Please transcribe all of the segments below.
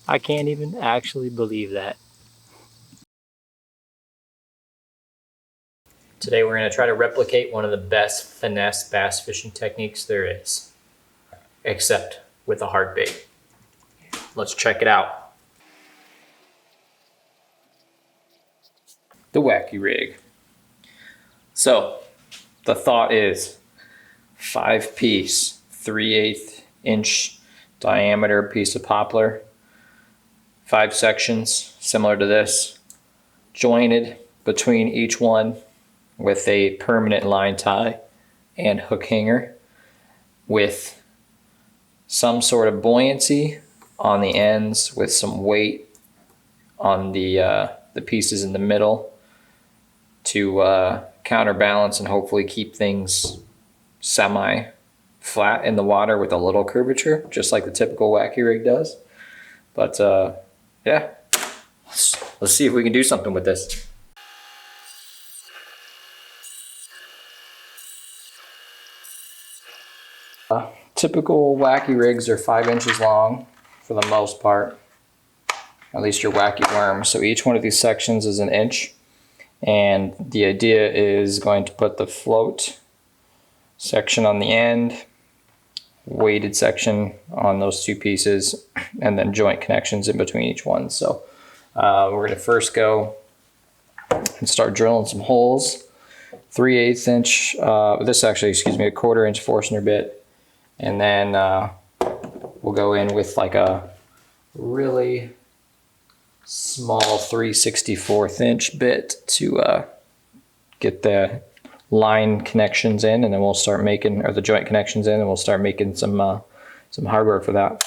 I can't even actually believe that. Today we're going to try to replicate one of the best finesse bass fishing techniques there is, except with a hard bait. Let's check it out. The Wacky Rig. So the thought is 5-piece, 3/8 inch diameter piece of poplar, 5 sections similar to this, jointed between each one with a permanent line tie and hook hanger with some sort of buoyancy on the ends with some weight on the pieces in the middle to counterbalance and hopefully keep things semi flat in the water with a little curvature, just like the typical Wacky Rig does. But yeah, let's see if we can do something with this. Typical Wacky Rigs are 5 inches long for the most part, at least your Wacky worm. So each one of these sections is 1 inch, and the idea is going to put the float section on the end, weighted section on those 2 pieces, and then joint connections in between each one. So we're going to first go and start drilling some holes. 3/8 inch, this actually, excuse me, a 1/4 inch Forstner bit. And then we'll go in with like a really small 3/64 inch bit to get the line connections in, and then we'll start making, or the joint connections in, and we'll start making some hardware for that.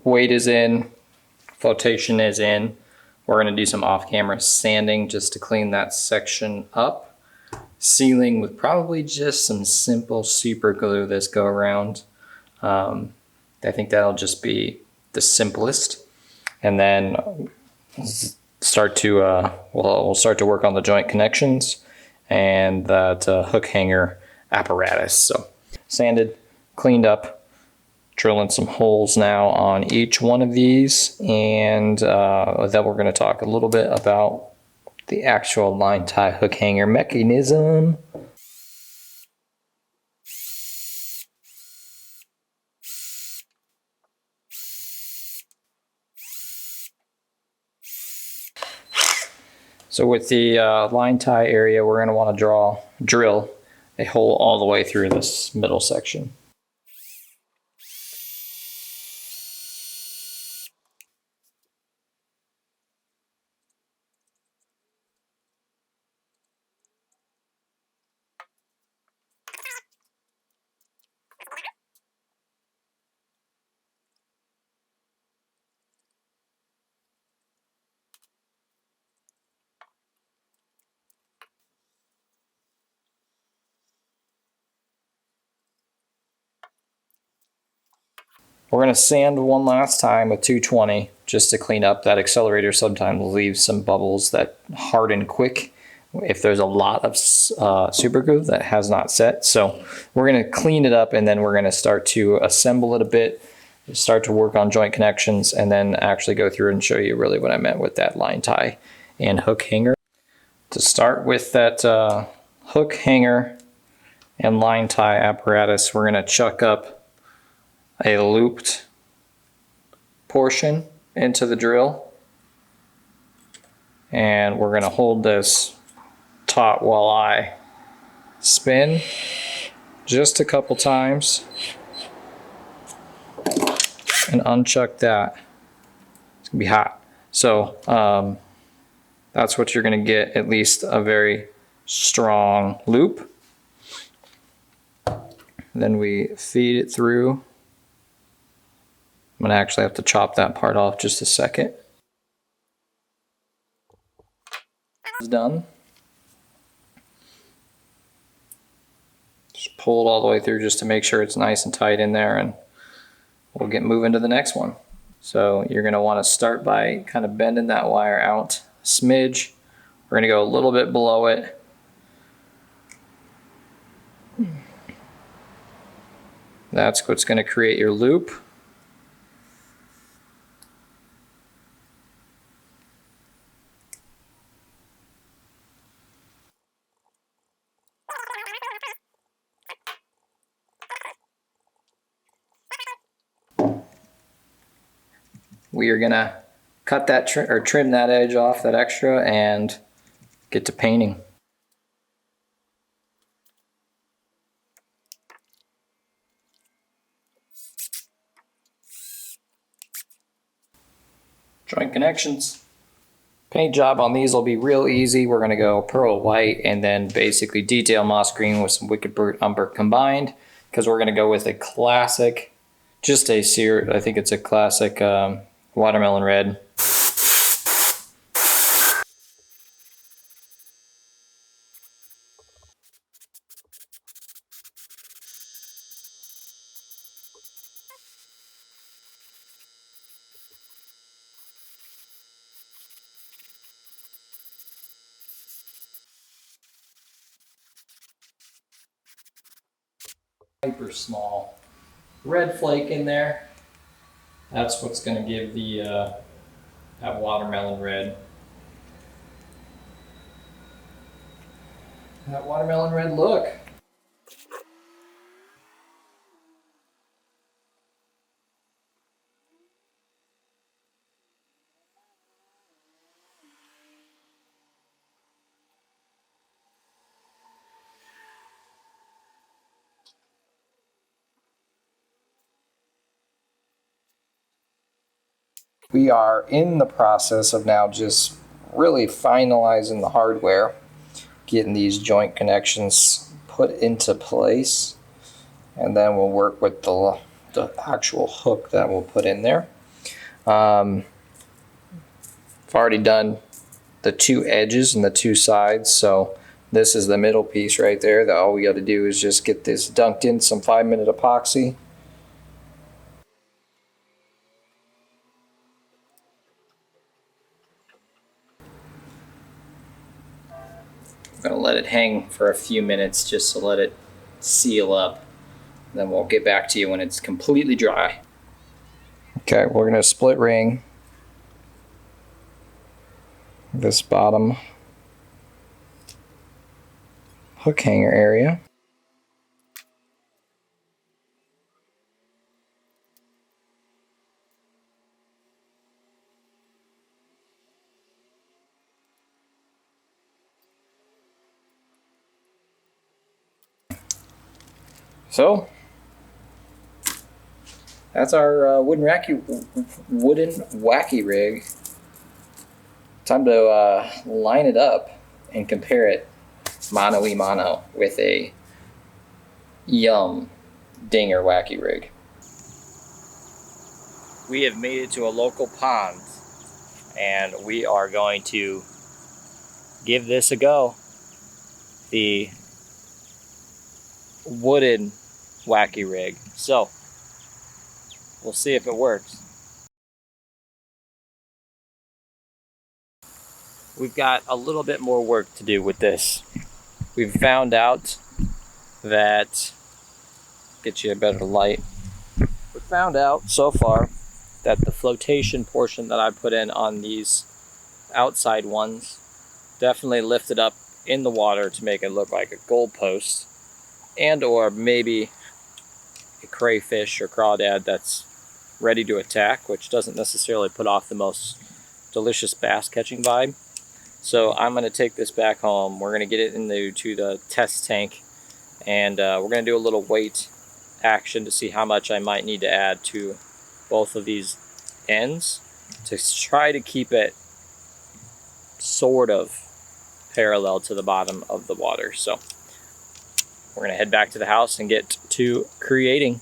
Weight is in, flotation is in. We're going to do some off-camera sanding just to clean that section up. Sealing with probably just some simple super glue this go around. I think that'll just be the simplest. And then start to we'll start to work on the joint connections and that hook hanger apparatus. So sanded, cleaned up. Drilling some holes now on each one of these, and then we're going to talk a little bit about the actual line tie hook hanger mechanism. So with the line tie area, we're going to want to drill a hole all the way through this middle section. We're going to sand one last time with 220 just to clean up. That accelerator sometimes leaves some bubbles that harden quick if there's a lot of super glue that has not set. So we're going to clean it up, and then we're going to start to assemble it a bit, start to work on joint connections, and then actually go through and show you really what I meant with that line tie and hook hanger. To start with that hook hanger and line tie apparatus, we're going to chuck up a looped portion into the drill, and we're going to hold this taut while I spin just a couple times and unchuck that. It's gonna be hot. So that's what you're gonna get, at least a very strong loop. Then we feed it through. I'm gonna actually have to chop that part off just a second. It's done. Just pull it all the way through just to make sure it's nice and tight in there, and we'll get moving to the next one. So you're going to want to start by kind of bending that wire out a smidge. We're going to go a little bit below it. That's what's going to create your loop. We are gonna cut that trim that edge off, that extra, and get to painting. Joint connections. Paint job on these will be real easy. We're gonna go pearl white and then basically detail moss green with some wicked bird umber combined, because we're gonna go with a classic, I think it's a classic watermelon red. Hyper small red flake in there. That's what's going to give the that watermelon red. That watermelon red look. We are in the process of now just really finalizing the hardware, getting these joint connections put into place, and then we'll work with the actual hook that we'll put in there. I've already done the two edges and the two sides, so this is the middle piece right there that all we got to do is just get this dunked in some 5-minute epoxy. I'm going to let it hang for a few minutes just to let it seal up. Then we'll get back to you when it's completely dry. Okay, we're going to split ring this bottom hook hanger area. So that's our wooden wacky rig. Time to line it up and compare it mano a mano with a dinger wacky rig. We have made it to a local pond, and we are going to give this a go. The wooden wacky rig. So we'll see if it works. We've got a little bit more work to do with this. We've found out that, get you a better light. We found out so far that the flotation portion that I put in on these outside ones definitely lifted up in the water to make it look like a goalpost. and or maybe a crayfish or crawdad that's ready to attack, which doesn't necessarily put off the most delicious bass catching vibe. So I'm going to take this back home. We're going to get it into the test tank, and we're going to do a little weight action to see how much I might need to add to both of these ends to try to keep it sort of parallel to the bottom of the water. So we're going to head back to the house and get to creating.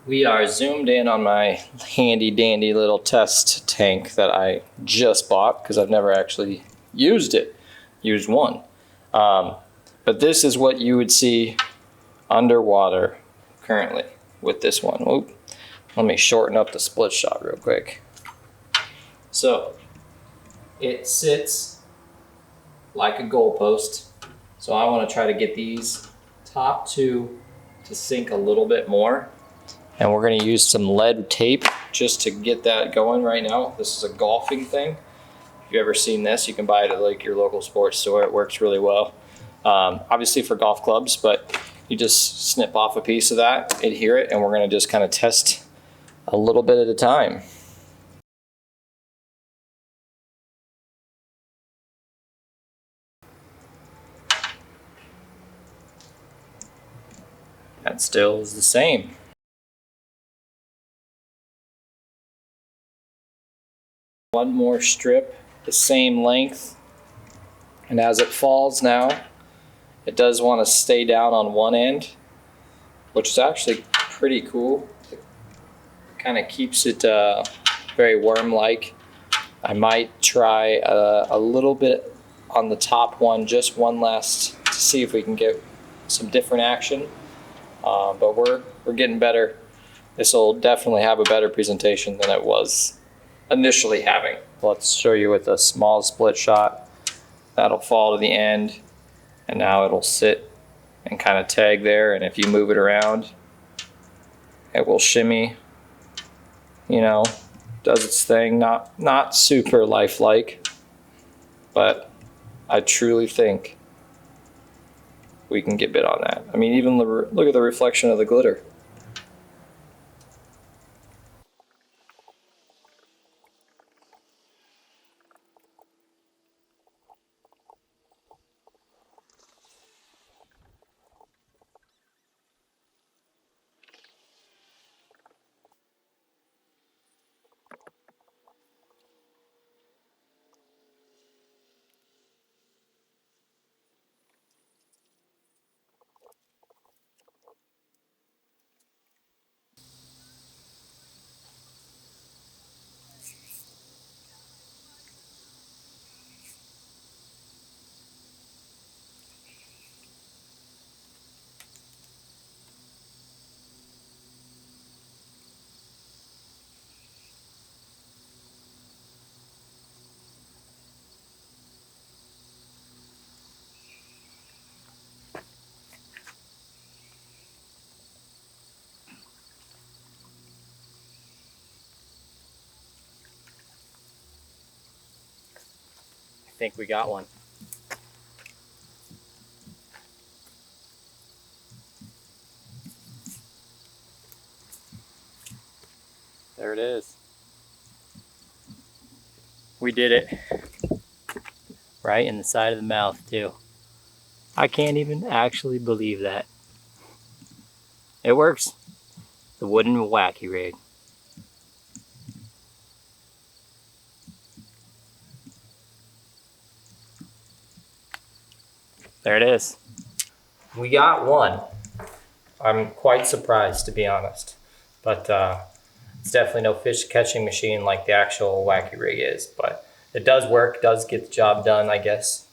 We are zoomed in on my handy dandy little test tank that I just bought because I've never actually used one. But this is what you would see underwater currently with this one. Oop. Let me shorten up the split shot real quick. So it sits like a goalpost. So I want to try to get these top two to sink a little bit more. And we're going to use some lead tape just to get that going right now. This is a golfing thing. If you've ever seen this, you can buy it at like your local sports store. It works really well. Obviously for golf clubs, but you just snip off a piece of that, adhere it, and we're going to just kind of test a little bit at a time. That still is the same. One more strip, the same length, and as it falls now, it does want to stay down on one end, which is actually pretty cool. It kind of keeps it very worm-like. I might try a little bit on the top one, just one last, to see if we can get some different action. But we're getting better. This will definitely have a better presentation than it was initially having. Let's show you with a small split shot. That'll fall to the end, and now it'll sit and kind of tag there, and if you move it around, it will shimmy, you know, does its thing. Not super lifelike, but I truly think we can get bit on that. I mean, even look at the reflection of the glitter. I think we got one. There it is. We did it. Right in the side of the mouth too. I can't even actually believe that. It works. The wooden Wacky Rig. There it is. We got one. I'm quite surprised, to be honest. But it's definitely no fish catching machine like the actual Wacky Rig is. But it does work, does get the job done, I guess.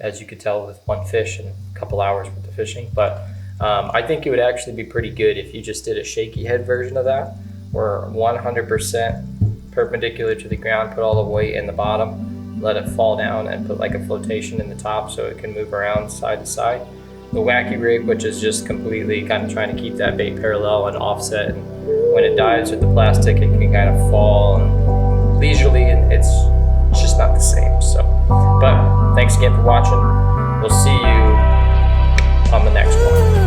As you could tell with one fish and a couple hours worth of fishing. But I think it would actually be pretty good if you just did a shaky head version of that, where 100% perpendicular to the ground, put all the weight in the bottom, let it fall down, and put like a flotation in the top so it can move around side to side. The Wacky Rig, which is just completely kind of trying to keep that bait parallel and offset, and when it dives with the plastic, it can kind of fall and leisurely, and it's just not the same. So, but thanks again for watching. We'll see you on the next one.